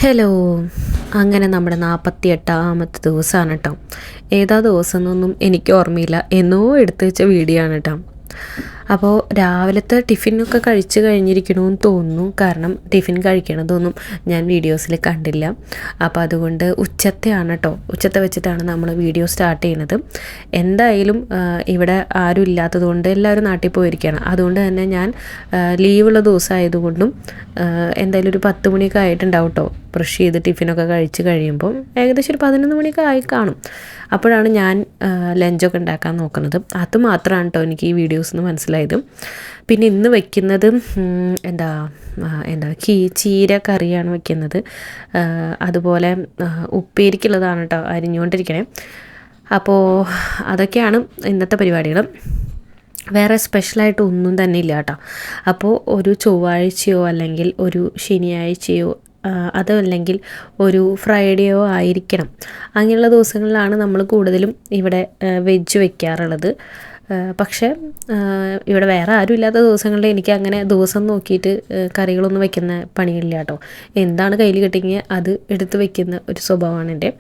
Hello. അങ്ങനെ നമ്മുടെ 48ാമത്തെ ദിവസമാണ് കേട്ടോ. ഏതാ ദിവസം എന്നൊന്നും എനിക്ക് ഓർമ്മയില്ല, എന്നോ എടുത്തു വെച്ച വീഡിയോ ആണ് കേട്ടോ. അപ്പോൾ രാവിലത്തെ ടിഫിനൊക്കെ കഴിച്ച് കഴിഞ്ഞിരിക്കണമെന്ന് തോന്നുന്നു, കാരണം ടിഫിൻ കഴിക്കണതൊന്നും ഞാൻ വീഡിയോസിൽ കണ്ടില്ല. അപ്പോൾ അതുകൊണ്ട് ഉച്ചത്തെയാണ് കേട്ടോ, ഉച്ചത്തെ വെച്ചിട്ടാണ് നമ്മൾ വീഡിയോ സ്റ്റാർട്ട് ചെയ്യുന്നത്. എന്തായാലും ഇവിടെ ആരും ഇല്ലാത്തതുകൊണ്ട് എല്ലാവരും നാട്ടിൽ പോയിരിക്കുകയാണ്. അതുകൊണ്ട് തന്നെ ഞാൻ ലീവുള്ള ദിവസമായതുകൊണ്ടും എന്തായാലും ഒരു 10 മണിയൊക്കെ ആയിട്ടുണ്ടാവും കേട്ടോ. ബ്രഷ് ചെയ്ത് ടിഫിനൊക്കെ കഴിച്ച് കഴിയുമ്പോൾ ഏകദേശം ഒരു 11 മണിയൊക്കെ ആയി കാണും. അപ്പോഴാണ് ഞാൻ ലഞ്ചൊക്കെ ഉണ്ടാക്കാൻ നോക്കുന്നത്. അത് മാത്രമാണ് കേട്ടോ എനിക്ക് ഈ വീഡിയോസ് നിന്ന് മനസ്സിലായത്. പിന്നെ ഇന്ന് വയ്ക്കുന്നത് ചീര കറിയാണ് വയ്ക്കുന്നത്. അതുപോലെ ഉപ്പേരിക്കുള്ളതാണ് കേട്ടോ അരിഞ്ഞുകൊണ്ടിരിക്കണേ. അപ്പോൾ അതൊക്കെയാണ് ഇന്നത്തെ പരിപാടികൾ. വേറെ സ്പെഷ്യലായിട്ട് ഒന്നും തന്നെ ഇല്ല കേട്ടോ. അപ്പോൾ ഒരു ചൊവ്വാഴ്ചയോ അല്ലെങ്കിൽ ഒരു ശനിയാഴ്ചയോ അതല്ലെങ്കിൽ ഒരു ഫ്രൈഡേയോ ആയിരിക്കണം. അങ്ങനെയുള്ള ദിവസങ്ങളിലാണ് നമ്മൾ കൂടുതലും ഇവിടെ വെജ് വയ്ക്കാറുള്ളത്. പക്ഷേ ഇവിടെ വേറെ ആരും ഇല്ലാത്ത ദിവസങ്ങളിൽ എനിക്ക് അങ്ങനെ ദിവസം നോക്കിയിട്ട് കറികളൊന്നും വയ്ക്കുന്ന പണിയില്ല കേട്ടോ. എന്താണ് കയ്യിൽ കിട്ടിയെങ്കിൽ അത് എടുത്ത് വയ്ക്കുന്ന ഒരു സ്വഭാവമാണ് എൻ്റെ.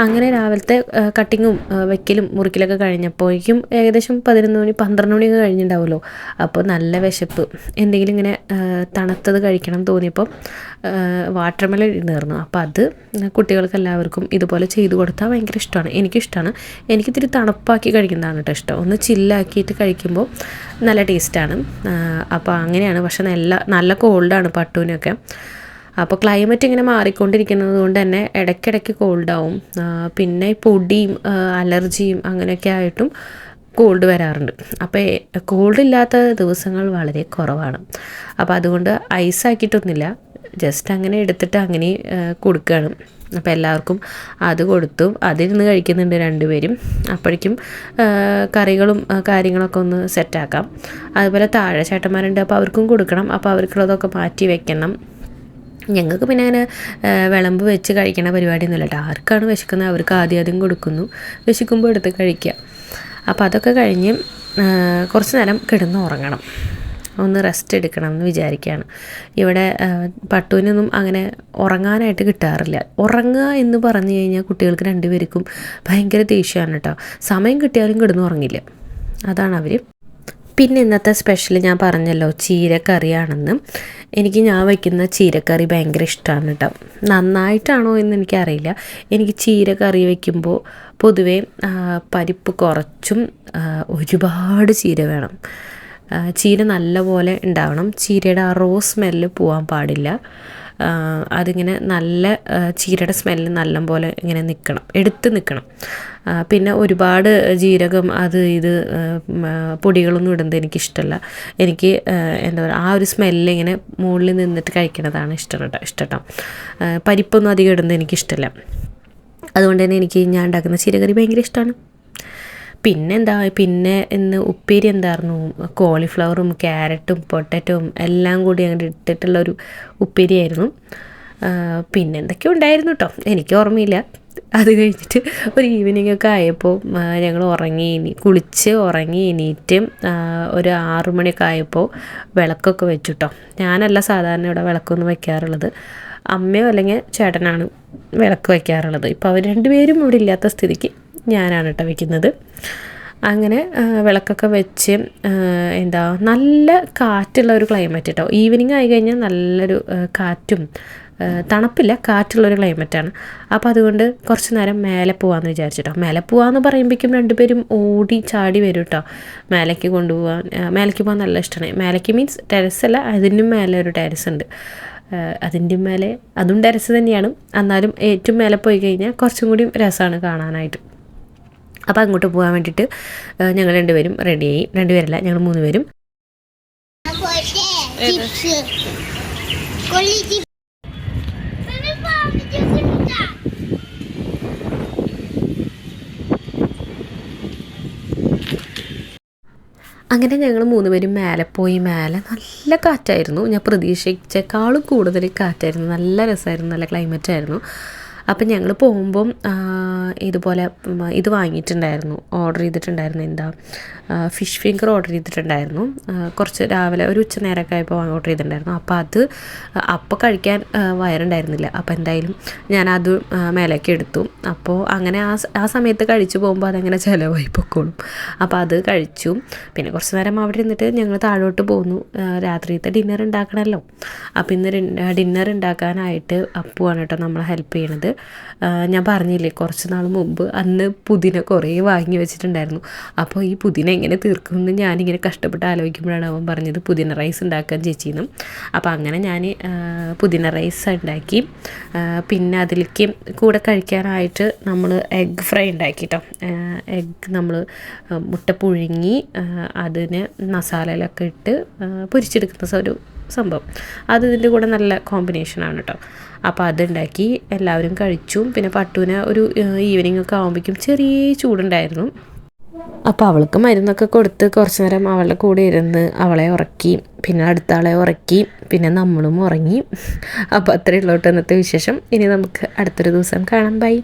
അങ്ങനെ രാവിലത്തെ കട്ടിങ്ങും വെക്കലും മുറിക്കലൊക്കെ കഴിഞ്ഞപ്പോഴേക്കും ഏകദേശം 11 മണി 12 മണിയൊക്കെ കഴിഞ്ഞിട്ടുണ്ടാവുമല്ലോ. അപ്പോൾ നല്ല വിശപ്പ്, എന്തെങ്കിലും ഇങ്ങനെ തണുത്തത് കഴിക്കണം തോന്നിയപ്പോൾ വാട്ടർമെലൺ ഇരുന്നായിരുന്നു. അപ്പോൾ അത് കുട്ടികൾക്ക് എല്ലാവർക്കും ഇതുപോലെ ചെയ്ത് കൊടുത്താൽ ഭയങ്കര ഇഷ്ടമാണ്. എനിക്കിഷ്ടമാണ്. എനിക്കിത്തിരി തണുപ്പാക്കി കഴിക്കുന്നതാണ് കേട്ടോ ഇഷ്ടം. ഒന്ന് ചില്ലാക്കിയിട്ട് കഴിക്കുമ്പോൾ നല്ല ടേസ്റ്റാണ്. അപ്പോൾ അങ്ങനെയാണ്. പക്ഷെ നല്ല കോൾഡാണ് പട്ടുവിനൊക്കെ. അപ്പോൾ ക്ലൈമറ്റ് ഇങ്ങനെ മാറിക്കൊണ്ടിരിക്കുന്നത് കൊണ്ട് തന്നെ ഇടയ്ക്കിടയ്ക്ക് കോൾഡാവും. പിന്നെ പൊടിയും അലർജിയും അങ്ങനെയൊക്കെ ആയിട്ടും കോൾഡ് വരാറുണ്ട്. അപ്പോൾ കോൾഡ് ഇല്ലാത്ത ദിവസങ്ങൾ വളരെ കുറവാണ്. അപ്പോൾ അതുകൊണ്ട് ഐസാക്കിയിട്ടൊന്നുമില്ല, ജസ്റ്റ് അങ്ങനെ എടുത്തിട്ട് അങ്ങനെ കൊടുക്കുകയാണ്. അപ്പോൾ എല്ലാവർക്കും അത് കൊടുത്തു. അതിരുന്ന് കഴിക്കുന്നുണ്ട് രണ്ടുപേരും. അപ്പോഴേക്കും കറികളും കാര്യങ്ങളൊക്കെ ഒന്ന് സെറ്റാക്കാം. അതുപോലെ താഴെ ചേട്ടന്മാരുണ്ട്, അപ്പോൾ അവർക്കും കൊടുക്കണം. അപ്പോൾ അവർക്കുള്ളതൊക്കെ മാറ്റി വെക്കണം. ഞങ്ങൾക്ക് പിന്നെ അങ്ങനെ വിളമ്പ് വെച്ച് കഴിക്കണ പരിപാടിയൊന്നുമില്ല കേട്ടോ. ആർക്കാണ് വിശക്കുന്നത് അവർക്ക് ആദ്യം കൊടുക്കുന്നു, വിശക്കുമ്പോൾ എടുത്ത് കഴിക്കുക. അപ്പോൾ അതൊക്കെ കഴിഞ്ഞ് കുറച്ച് നേരം കിടന്ന് ഉറങ്ങണം, ഒന്ന് റെസ്റ്റ് എടുക്കണം എന്ന് വിചാരിക്കുകയാണ്. ഇവിടെ പട്ടുവിനൊന്നും അങ്ങനെ ഉറങ്ങാനായിട്ട് കിട്ടാറില്ല. ഉറങ്ങുക എന്ന് പറഞ്ഞു കഴിഞ്ഞാൽ കുട്ടികൾക്ക് രണ്ടുപേർക്കും ഭയങ്കര ദേഷ്യമാണ് കേട്ടോ. സമയം കിട്ടിയാലും കിടന്ന് ഉറങ്ങില്ല, അതാണ് അവർ. പിന്നെ ഇന്നത്തെ സ്പെഷ്യൽ ഞാൻ പറഞ്ഞല്ലോ, ചീരക്കറിയാണെന്ന്. ഞാൻ വയ്ക്കുന്ന ചീരക്കറി ഭയങ്കര ഇഷ്ടമാണ് കേട്ടോ. നന്നായിട്ടാണോ എന്ന് എനിക്കറിയില്ല. എനിക്ക് ചീരക്കറി വയ്ക്കുമ്പോൾ പൊതുവേ പരിപ്പ് കുറച്ചും ഒരുപാട് ചീര വേണം. ചീര നല്ലപോലെ ഉണ്ടാവണം. ചീരയുടെ ആ റോ സ്മെല്ല് പോകാൻ പാടില്ല. അതിങ്ങനെ നല്ല ചീരയുടെ സ്മെല്ല് നല്ലപോലെ ഇങ്ങനെ എടുത്ത് നിൽക്കണം. പിന്നെ ഒരുപാട് ജീരകം അത് ഇത് പൊടികളൊന്നും ഇടുന്നത് എനിക്കിഷ്ടമല്ല. എനിക്ക് ആ ഒരു സ്മെല്ല് ഇങ്ങനെ മുകളിൽ നിന്നിട്ട് കഴിക്കണതാണ് ഇഷ്ടം. പരിപ്പൊന്നും അധികം ഇടുന്നത് എനിക്കിഷ്ടമല്ല. അതുകൊണ്ട് തന്നെ ഞാൻ ഉണ്ടാക്കുന്ന ചീരകറി ഭയങ്കര ഇഷ്ടമാണ്. പിന്നെ ഇന്ന് ഉപ്പേരി എന്തായിരുന്നു, കോളിഫ്ലവറും ക്യാരറ്റും പൊട്ടറ്റോയും എല്ലാം കൂടി അങ്ങനെ ഇട്ടിട്ടുള്ളൊരു ഉപ്പേരിയായിരുന്നു. പിന്നെ എന്തൊക്കെയോ ഉണ്ടായിരുന്നു കേട്ടോ, എനിക്ക് ഓർമ്മയില്ല. അത് കഴിഞ്ഞിട്ട് ഒരു ഈവനിങ് ഒക്കെ ആയപ്പോൾ ഞങ്ങൾ കുളിച്ച് ഉറങ്ങി എണീറ്റ് ഒരു 6 മണിയൊക്കെ ആയപ്പോൾ വിളക്കൊക്കെ വെച്ചു കേട്ടോ. ഞാനല്ല സാധാരണ ഇവിടെ വിളക്കൊന്നും വയ്ക്കാറുള്ളത്, അമ്മയോ അല്ലെങ്കിൽ ചേട്ടനാണ് വിളക്ക് വയ്ക്കാറുള്ളത്. ഇപ്പോൾ അവർ രണ്ടുപേരും ഇവിടെ ഇല്ലാത്ത സ്ഥിതിക്ക് ഞാനാണ് കേട്ടോ വയ്ക്കുന്നത്. അങ്ങനെ വിളക്കൊക്കെ വെച്ച് നല്ല കാറ്റുള്ള ഒരു ക്ലൈമറ്റ് കേട്ടോ. ഈവനിങ് ആയി കഴിഞ്ഞാൽ നല്ലൊരു കാറ്റും തണുപ്പില്ല, കാറ്റുള്ളൊരു ക്ലൈമറ്റാണ്. അപ്പോൾ അതുകൊണ്ട് കുറച്ച് നേരം മേലെ പോകാമെന്ന് വിചാരിച്ചിട്ടോ. മേലെ പോകാമെന്ന് പറയുമ്പോഴേക്കും രണ്ടുപേരും ഓടി ചാടി വരും കേട്ടോ. മേലേക്ക് പോകാൻ നല്ല ഇഷ്ടമാണ്. മേലേക്ക് മീൻസ് ടെറസല്ല, അതിനും മേലെ ഒരു ടെറസ് ഉണ്ട്. അതിൻ്റെ മേലെ അതും ടെറസ് തന്നെയാണ്, എന്നാലും ഏറ്റവും മേലെ പോയി കഴിഞ്ഞാൽ കുറച്ചും കൂടി രസമാണ് കാണാനായിട്ട്. അപ്പോൾ അങ്ങോട്ട് പോകാൻ വേണ്ടിയിട്ട് ഞങ്ങൾ രണ്ടുപേരും റെഡിയായി. രണ്ടുപേരല്ല, ഞങ്ങൾ 3 പേരും. അങ്ങനെ ഞങ്ങൾ 3 പേരും മേലെ പോയി. മേലെ നല്ല കാറ്റായിരുന്നു, ഞാൻ പ്രതീക്ഷിച്ചേക്കാളും കൂടുതൽ കാറ്റായിരുന്നു. നല്ല രസമായിരുന്നു, നല്ല ക്ലൈമറ്റായിരുന്നു. അപ്പം ഞങ്ങൾ പോകുമ്പം ഇതുപോലെ ഇത് വാങ്ങിയിട്ടുണ്ടായിരുന്നു, ഓർഡർ ചെയ്തിട്ടുണ്ടായിരുന്നു. എന്താ ഫിഷ് ഫിംഗർ ഓർഡർ ചെയ്തിട്ടുണ്ടായിരുന്നു. കുറച്ച് രാവിലെ ഒരു ഉച്ച നേരമൊക്കെ ആയപ്പോൾ ഓർഡർ ചെയ്തിട്ടുണ്ടായിരുന്നു. അപ്പോൾ അത് അപ്പോൾ കഴിക്കാൻ വയറുണ്ടായിരുന്നില്ല. അപ്പോൾ എന്തായാലും ഞാനത് മേലേക്ക് എടുത്തു. അപ്പോൾ അങ്ങനെ ആ സമയത്ത് കഴിച്ചു പോകുമ്പോൾ അതങ്ങനെ ചിലവായി പൊക്കോളും. അപ്പോൾ അത് കഴിച്ചു. പിന്നെ കുറച്ച് നേരം അവിടെ ഇരുന്നിട്ട് ഞങ്ങൾ താഴോട്ട് പോന്നു. രാത്രിയത്തെ ഡിന്നർ ഉണ്ടാക്കണമല്ലോ. അപ്പോൾ ഇന്ന് ഡിന്നർ ഉണ്ടാക്കാനായിട്ട് അപ്പുവാണ് കേട്ടോ നമ്മളെ ഹെൽപ്പ് ചെയ്യണത്. ഞാൻ പറഞ്ഞില്ലേ കുറച്ച് നാൾ മുമ്പ് അന്ന് പുതിന കുറേ വാങ്ങി വെച്ചിട്ടുണ്ടായിരുന്നു. അപ്പോൾ ഈ പുതിന എങ്ങനെ തീർക്കുമെന്ന് ഞാനിങ്ങനെ കഷ്ടപ്പെട്ട് ആലോചിക്കുമ്പോഴാണ് അവൻ പറഞ്ഞത് പുതിന റൈസ് ഉണ്ടാക്കാൻ ചേച്ചിന്നും. അപ്പോൾ അങ്ങനെ ഞാൻ പുതിന റൈസ് ഉണ്ടാക്കി. പിന്നെ അതിലേക്ക് കൂടെ കഴിക്കാനായിട്ട് നമ്മൾ എഗ് ഫ്രൈ ഉണ്ടാക്കി കേട്ടോ. എഗ് നമ്മൾ മുട്ട പുഴുങ്ങി അതിന് മസാലയിലൊക്കെ ഇട്ട് പൊരിച്ചെടുക്കുന്ന ഒരു സംഭവം, അത് ഇതിൻ്റെ കൂടെ നല്ല കോമ്പിനേഷനാണ് കേട്ടോ. അപ്പോൾ അതുണ്ടാക്കി എല്ലാവരും കഴിച്ചു. പിന്നെ പട്ടുവിന് ഒരു ഈവനിങ് ഒക്കെ ആകുമ്പോഴേക്കും ചെറിയ ചൂടുണ്ടായിരുന്നു. അപ്പോൾ അവൾക്ക് മരുന്നൊക്കെ കൊടുത്ത് കുറച്ച് നേരം അവളുടെ കൂടെ ഇരുന്ന് അവളെ ഉറക്കി. പിന്നെ അടുത്ത ആളെ ഉറക്കി. പിന്നെ നമ്മളും ഉറങ്ങി. അപ്പോൾ അത്രയേ ഉള്ളൂ കേട്ടോ ഇന്നത്തെ വിശേഷം. ഇനി നമുക്ക് അടുത്തൊരു ദിവസം കാണാം. ബൈ.